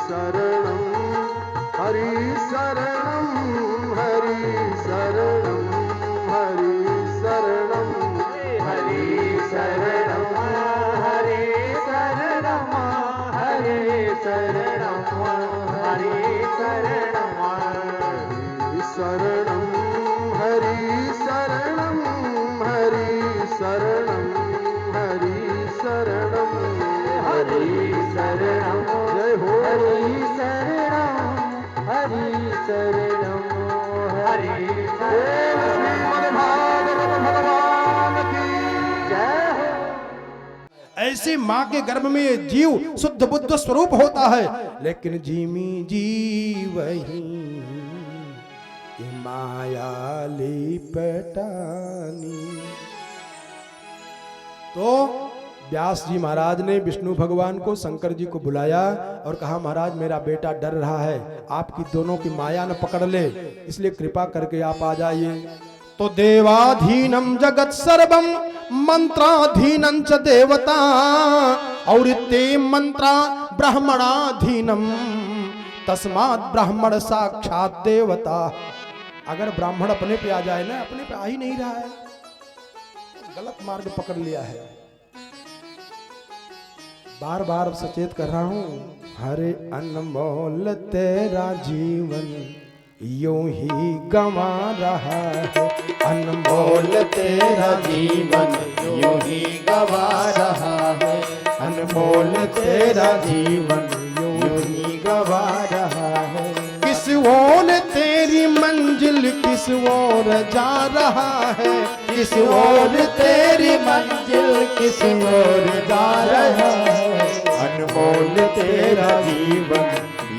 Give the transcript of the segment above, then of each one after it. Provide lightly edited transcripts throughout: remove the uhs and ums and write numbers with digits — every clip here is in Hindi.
शरणं हरि शरणं हरि शरणं हरि शरणं हरि शरणं हरि शरणं हरि शरणं हरि शरणं शरणं हरि शरणं हरि शरणं हरि शरणं हरि शरणं जय हो हरि शरणं हरि शरणं हरि श्रीमद्भागवत भगवान की जय हो। ऐसी माँ के गर्भ में ये जीव शुद्ध बुद्ध स्वरूप होता है, लेकिन जीमी जीव ही माया लिपटानी। तो व्यास जी महाराज ने विष्णु भगवान को, शंकर जी को बुलाया और कहा, महाराज मेरा बेटा डर रहा है, आपकी दोनों की माया न पकड़ ले, इसलिए कृपा करके आप आ जाइए। तो देवाधीनम जगत सर्वम मंत्राधीनं च देवता और ते मंत्रा ब्राह्मणाधीनम तस्मात् ब्राह्मण साक्षात देवता। अगर ब्राह्मण अपने पे आ जाए ना, अपने पे आ ही नहीं रहा है, गलत मार्ग पकड़ लिया है। बार बार सचेत कर रहा हूं, हरे अनमोल तेरा जीवन यूं ही गंवा रहा है, अनमोल तेरा जीवन यूं ही गंवा रहा है, अनमोल तेरा जीवन यूं ही गंवा रहा है। किस ओर तेरी मंजिल किस ओर जा रहा है, किस ओर तेरी मंजिल किस ओर जा रहा है, अनमोल तेरा जीवन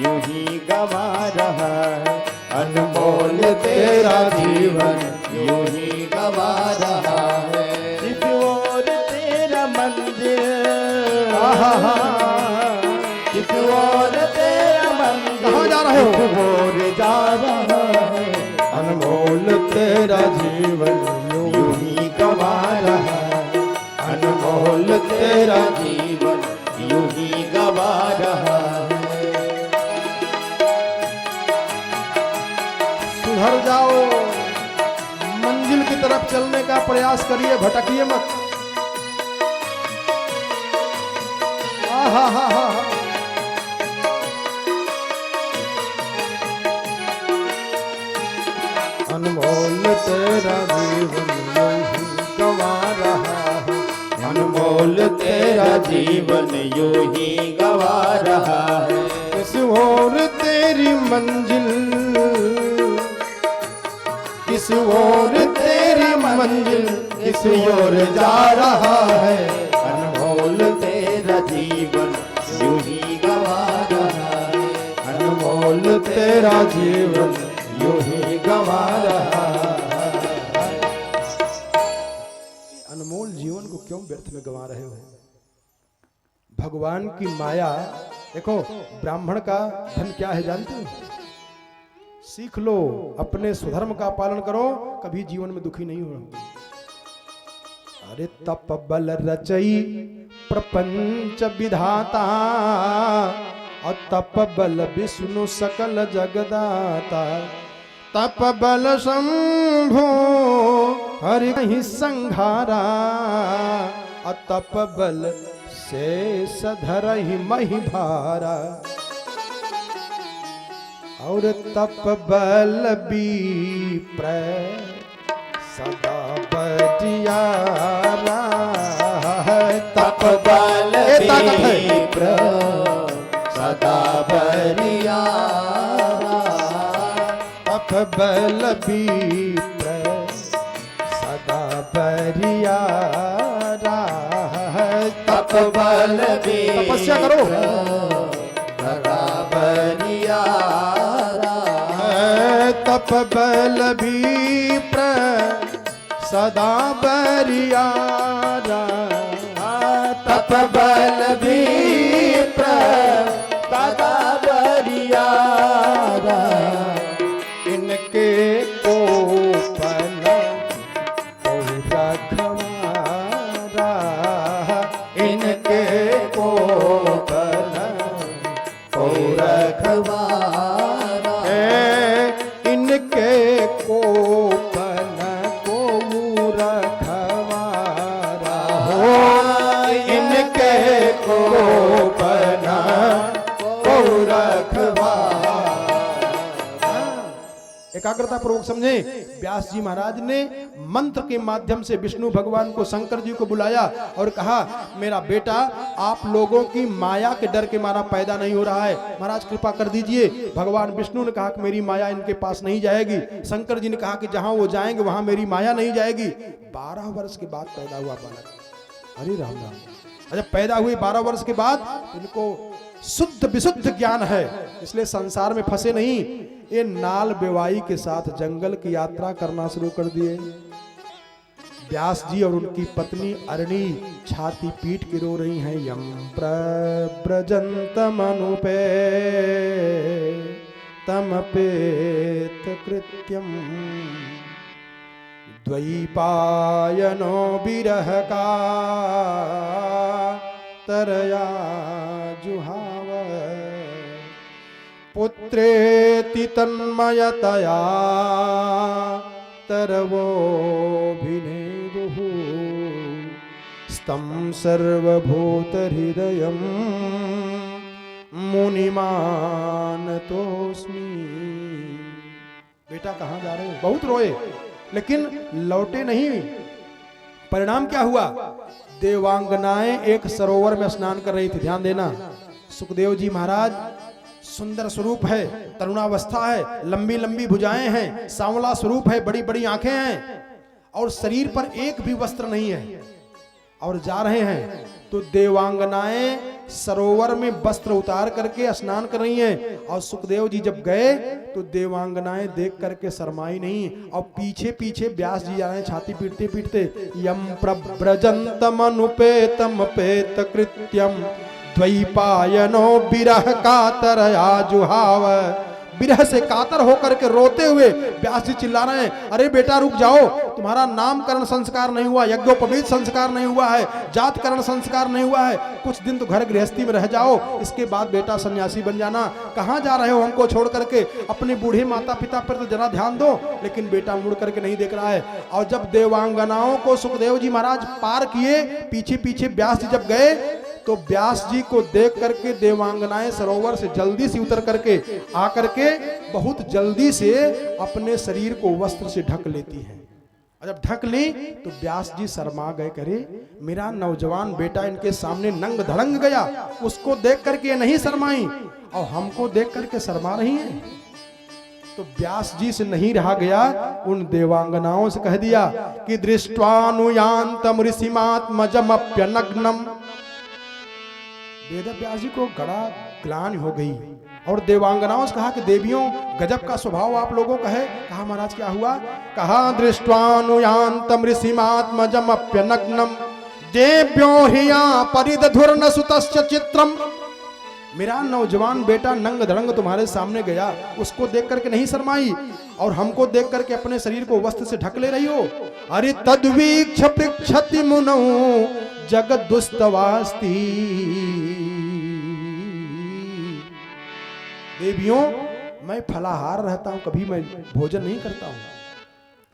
यूं ही गंवा रहा है, अनमोल तेरा जीवन यूं ही गंवा रहा है। किस ओर तेरा मंजिल किस ओर तेरा मंजिल कहाँ जा रहे हो? किस ओर जा रहा है, अनमोल तेरा जीवन यूं ही गंवा रहा है, अनमोल तेरा जीवन यूं ही गंवा रहा है। सुधर जाओ, मंजिल की तरफ चलने का प्रयास करिए, भटकिए मत। आहा अनमोल तेरा जीवन यूं ही गंवा रहा है, अनमोल तेरा जीवन यूं ही गंवा रहा है। किस ओर तेरी मंजिल किस ओर तेरी मंजिल किस ओर जा रहा है, अनमोल तेरा जीवन यूं ही गंवा रहा है, अनमोल तेरा जीवन यूं ही गंवा रहा है। अनमोल जीवन को क्यों व्यर्थ में गंवा रहे हो? भगवान की माया देखो। ब्राह्मण का धन क्या है जानते हो? सीख लो, अपने स्वधर्म का पालन करो, कभी जीवन में दुखी नहीं हो। अरे तप बल रचई प्रपंच विधाता और तप बल विष्णु सकल जगदाता। तप बल शंभो हरि ही संघारा और तप बल से सधर ही मही भारा। और तप बल विप्र सदा बटियारा है। तप बल विप्र सदा बलियारा। तप बल विप्र सदा बरियारा है। तप बल तपस्या करो, सदा बलियारा। तप बल विप्र सदा बरियारा। तप बल विप्र सदा बलियारा। इनके कोपन रखवारा। इनके कोपन को रखवारा इनके कोपन को रखवारा हो, इनके कोपन को रखवारा। एकाग्रता पूर्वक समझे। व्यास जी महाराज ने मंत्र के माध्यम से विष्णु भगवान को, शंकर जी को बुलाया और कहा मेरा बेटा आप लोगों की माया के डर के मारा पैदा नहीं हो रहा है, महाराज कृपा कर दीजिए। भगवान विष्णु ने कहा कि मेरी माया इनके पास नहीं जाएगी। शंकर जी ने कहा कि जहां वो जाएंगे वहां मेरी माया नहीं जाएगी। 12 वर्ष के बाद पैदा हुआ बालक। अरे राम राम। जब पैदा हुए 12 वर्ष के बाद इनको शुद्ध विशुद्ध ज्ञान है, इसलिए संसार में फंसे नहीं। ये नाल बेवाई के साथ जंगल की यात्रा करना शुरू कर दिए। व्यास जी और उनकी पत्नी अरणी छाती पीट के रो रही हैं। यम प्रव्रजन्तमनुपे तमपेत कृत्यम द्वैपायनो विरह का तरया जुहाव पुत्रेति तन्मयतया तरवोऽभिनेदुः स्तं सर्वभूतहृदयं मुनिमानतोऽस्मि। बेटा कहाँ जा रहे हो? बहुत रोए लेकिन लौटे नहीं। परिणाम क्या हुआ? देवांगनाएं एक सरोवर में स्नान कर रही थी। ध्यान देना, सुखदेव जी महाराज सुंदर स्वरूप है, तरुणावस्था है, लंबी लंबी भुजाएं हैं, सांवला स्वरूप है, बड़ी बड़ी आंखें हैं और शरीर पर एक भी वस्त्र नहीं है और जा रहे हैं। तो देवांगनाएं सरोवर में वस्त्र उतार करके स्नान कर रही हैं और सुखदेव जी जब गए तो देवांगनाएं देख करके शर्माई नहीं और पीछे पीछे व्यास जी जा रहे हैं छाती पीटते पीटते। यम प्रव्रजन्तमनुपेतम पेत कृत्यम द्वैपायनो विरह कातरया जुहाव। विरह से कातर होकर के रोते हुए व्यास जी चिल्ला रहे हैं, अरे बेटा रुक जाओ, तुम्हारा नामकरण संस्कार नहीं हुआ, यज्ञोपवीत संस्कार नहीं हुआ है, जातकरण संस्कार नहीं हुआ है, कुछ दिन तो घर गृहस्थी में रह जाओ, इसके बाद बेटा सन्यासी बन जाना। कहाँ जा रहे हो हमको छोड़ करके? अपने बूढ़े माता पिता पर तो जरा ध्यान दो। लेकिन बेटा मुड़ करके नहीं देख रहा है। और जब देवांगनाओं को सुखदेव जी महाराज पार किए, पीछे पीछे व्यास जी जब गए तो व्यास जी को देख करके देवांगनाएं सरोवर से जल्दी से उतर करके आकर के बहुत जल्दी से अपने शरीर को वस्त्र से ढक लेती हैं। और जब ढक ली तो व्यास जी शर्मा गए, करे मेरा नौजवान बेटा इनके सामने नंग धड़ंग गया। उसको देख करके ये नहीं शर्माई और हमको देख करके शर्मा रही है। तो व्यास जी से नहीं रहा गया, उन देवांगनाओं से कह दिया कि दृष्ट्वानुयान्तम ऋषिमात्मजमप्यनग्नम। वेद व्यास जी को बड़ा ग्लानि हो गई और देवांगनाओं से कहा कि देवियों गजब का स्वभाव आप लोगों का है। कहा महाराज क्या हुआ? कहा दृष्ट्वानुयान्तम ऋषिमात्मजमप्यनग्नम देव्यो हिया परिदधुर्न सुतस्य चित्रम। मेरा नौजवान बेटा नंग धड़ंग तुम्हारे सामने गया, उसको देख करके नहीं शर्माई और हमको देख करके अपने शरीर को वस्त्र से ढक ले रही हो। अरे तद्वीक्ष पृच्छति मुनौ जगत दुस्तवास्ति। देवियों मैं फलाहार रहता हूं, कभी मैं भोजन नहीं करता हूं,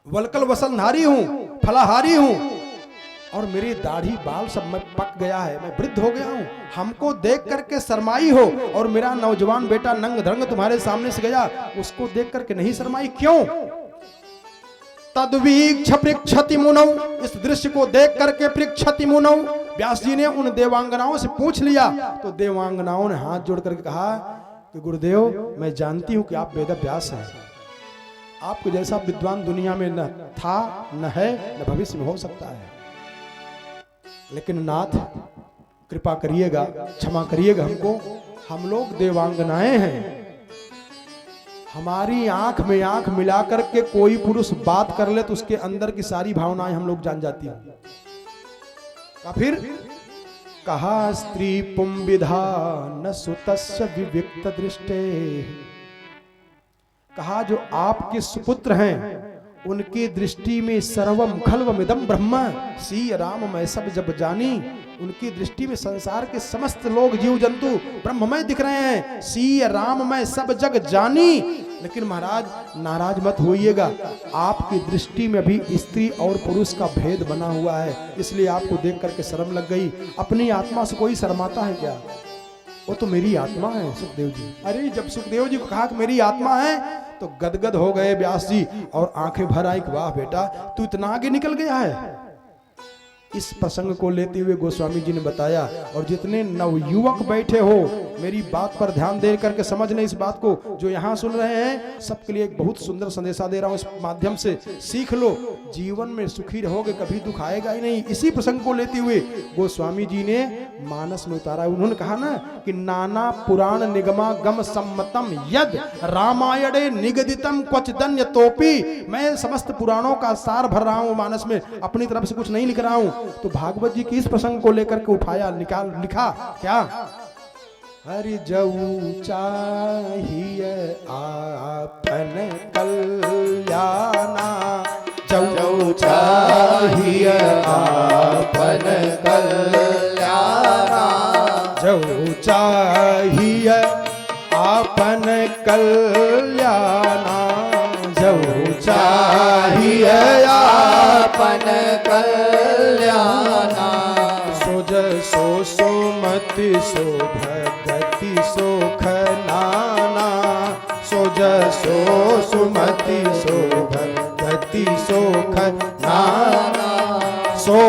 वलकल वसलधारी हूं, फलाहारी हूं और मेरी दाढ़ी बाल सब में पक गया है, मैं वृद्ध हो गया हूं। हमको देख करके शर्माई हो और मेरा नौजवान बेटा नंग धड़ंग तुम्हारे सामने से गया, उसको देख करके नहीं शर्माई, क्यों? तद्वीक्ष पृच्छति मुनौ, इस दृश्य को देख करके पृच्छति मुनौ। व्यास जी ने उन देवांगनाओं से पूछ लिया तो देवांगनाओं ने हाथ जोड़ करके कहा कि गुरुदेव मैं जानती हूं कि आप वेद व्यास हैं, आपको जैसा विद्वान दुनिया में न था न है न भविष्य में हो सकता है, लेकिन नाथ कृपा करिएगा, क्षमा करिएगा हमको, हम लोग देवांगनाएं हैं, हमारी आंख में आंख मिला करके कोई पुरुष बात कर ले तो उसके अंदर की सारी भावनाएं हम लोग जान जाती हैं। फिर कहा स्त्री पुंविधा न सुतस्य विविक्त दृष्टे। कहा जो आपके सुपुत्र हैं उनकी दृष्टि में सर्वम खल्वमिदं ब्रह्म, सी राम मैं सब जब जानी। उनकी दृष्टि में संसार के समस्त लोग जीव जंतु ब्रह्ममय दिख रहे हैं, सी राम मैं सब जग जानी। लेकिन महाराज नाराज मत होइएगा, आपकी दृष्टि में भी स्त्री और पुरुष का भेद बना हुआ है, इसलिए आपको देख करके शर्म लग गई। अपनी आत्मा से कोई शर्माता है क्या? वो तो मेरी आत्मा है सुखदेव जी। अरे जब सुखदेव जी को कहा कि मेरी आत्मा है तो गदगद हो गए व्यास जी और आंखें भर आई कि वाह बेटा तू इतना आगे निकल गया है। इस प्रसंग को लेते हुए गोस्वामी जी ने बताया, और जितने नवयुवक बैठे हो मेरी बात पर ध्यान दे करके समझ लें इस बात को, जो यहाँ सुन रहे हैं सबके लिए एक बहुत सुंदर संदेशा दे रहा हूँ, इस माध्यम से सीख लो, जीवन में सुखी रहोगे, कभी दुख आएगा ही नहीं। इसी प्रसंग को लेते हुए गोस्वामी जी ने मानस में उतारा। उन्होंने कहा ना कि नाना पुराण निगमा गम सम्मतम यद रामायणे निगदितम क्वच दन्य तोपी। मैं समस्त पुराणों का सार भर रहा हूँ मानस में, अपनी तरफ से कुछ नहीं लिख रहा हूँ। तो भागवत जी की इस प्रसंग को लेकर के उठाया, निकाल लिखा क्या? हरि जऊ चाहिए आपन कल्याणा, जऊ चाहिए आपन कल्याणा, जऊ चाहिए आपन कल्याणा, जऊ चाहिए आपन कल्याणा। सो जसो सुमति सो भगति सुख नाना, सो जसो सुमति सो भगति सुख नाना। सो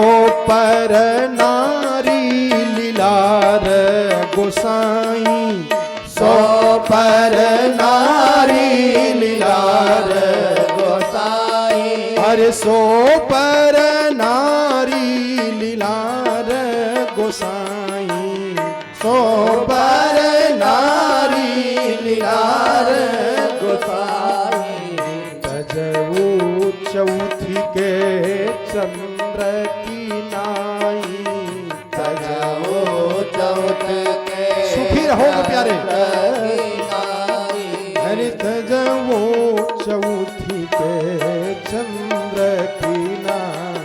पर नारी लीलार गोसाई, सो पर नारी लीलार गोसाई। अरे सो पर नारी लीलार गोसाई, सो पर नारी लीलार गोसाई। तजऊ चौथी के चंद्र की नाई, तजऊ चौथ के सुखी रहोगे प्यारे। अरे तजऊ चौथी के चंद्र की नाई,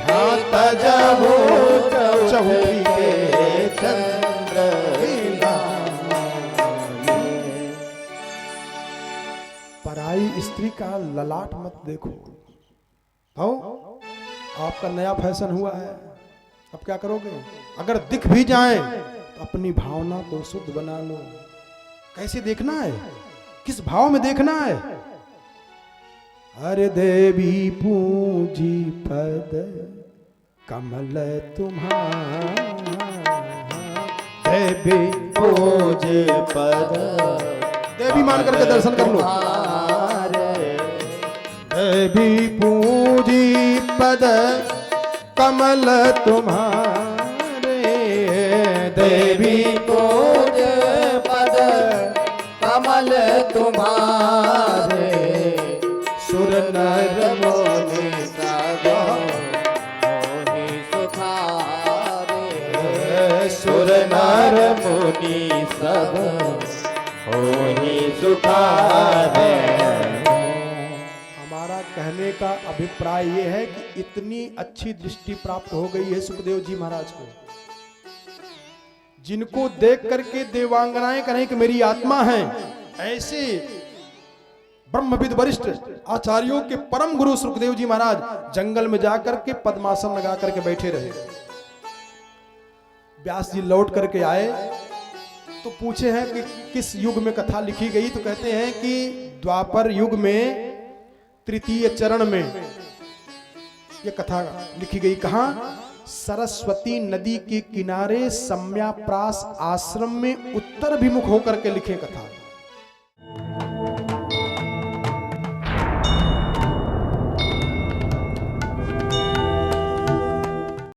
हाँ तजऊ चौथी के चंद्र की नाई। पराई स्त्री का ललाट मत देखो। हो आपका नया फैशन हुआ है, अब क्या करोगे? अगर दिख भी जाए तो अपनी भावना को शुद्ध बना लो। कैसे देखना है, किस भाव में देखना है? हरे देवी पूजी पद कमल तुम्हारा, देवी पूजे पद, देवी मान करके दर्शन कर लो। देवी पूजी पद कमल तुम्हारे, देवी पूजे पद कमल तुम्हारे। सुर नर मोहि सब मोहि सुखारे, सुर नर मुनि सब मोहि सुखारे। हमारा कहने का अभिप्राय ये है कि इतनी अच्छी दृष्टि प्राप्त हो गई है सुखदेव जी महाराज को, जिनको देख करके देवांगनाएं कहें कि मेरी आत्मा है। ऐसे ब्रह्मविद वरिष्ठ आचार्यों के परम गुरु सुखदेव जी महाराज जंगल में जाकर के पद्मासन लगा करके बैठे रहे। व्यास जी लौट करके आए तो पूछे हैं कि किस युग में कथा लिखी गई, तो कहते हैं कि द्वापर युग में तृतीय चरण में यह कथा लिखी गई। कहां? सरस्वती नदी के किनारे सम्याप्रास आश्रम में उत्तर अभिमुख होकर के लिखे कथा।